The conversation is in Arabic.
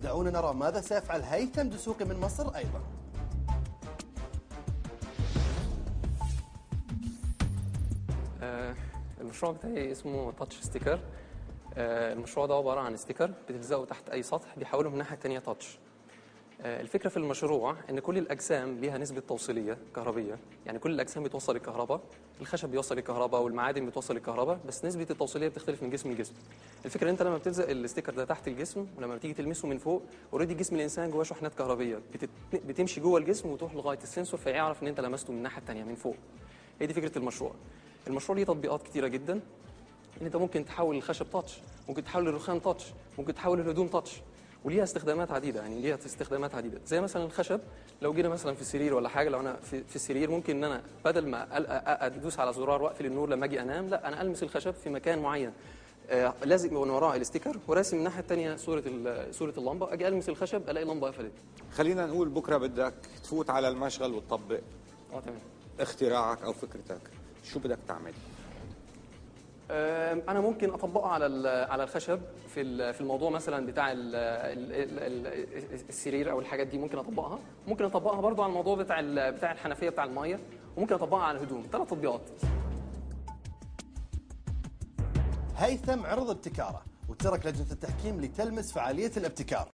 دعونا نرى ماذا سيفعل هيثم دسوقي من مصر أيضا. المشروع بتاعي اسمه تاتش ستيكر. المشروع ده عبارة عن ستيكر بتلزقه تحت أي سطح بيحوله من الناحية التانية تاتش. الفكرة في المشروع إن كل الأجسام ليها نسبة توصيلية كهربية، يعني كل الأجسام بتوصل الكهرباء، الخشب بيوصل الكهرباء والمعادن بتوصل الكهرباء، بس نسبة التوصيلية بتختلف من جسم لجسم. الفكرة أنت لما بتلزق الستيكر ده تحت الجسم ولما بتيجي تلمسه من فوق، اوريدي جسم الإنسان جواه شحنات كهربية بتمشي جوه الجسم وتروح لغاية السنسور فيعرف إن أنت لمسته من الناحية التانية من فوق. هي دي فكرة المشروع. المشروع ليه تطبيقات كتيرة جدا. ان انت ممكن تحول الخشب تاتش، ممكن تحول الرخام تاتش، ممكن تحول الهدوم تاتش، وليها استخدامات عديده، يعني ليها استخدامات عديده. زي مثلا الخشب لو جينا مثلا في السرير ولا حاجه، لو انا في السرير ممكن ان انا بدل ما ادوس على زرار واقفل النور لما اجي انام، لا انا المس الخشب في مكان معين لازم من وراه الاستيكر وراسم الناحيه الثانيه صوره اللمبه، اجي المس الخشب الاقي اللمبه قفلت. خلينا نقول بكره بدك تفوت على المشغل وتطبق تمام اختراعك او فكرتك، شو بدك تعمل؟ أنا ممكن أطبقها على الخشب في الموضوع مثلا بتاع السرير أو الحاجات دي، ممكن أطبقها. ممكن أطبقها برضو على الموضوع بتاع الحنفية بتاع المية، وممكن أطبقها على الهدوم. 3 تطبيقات. هيثم عرض ابتكاره وترك لجنة التحكيم لتلمس فعالية الابتكار.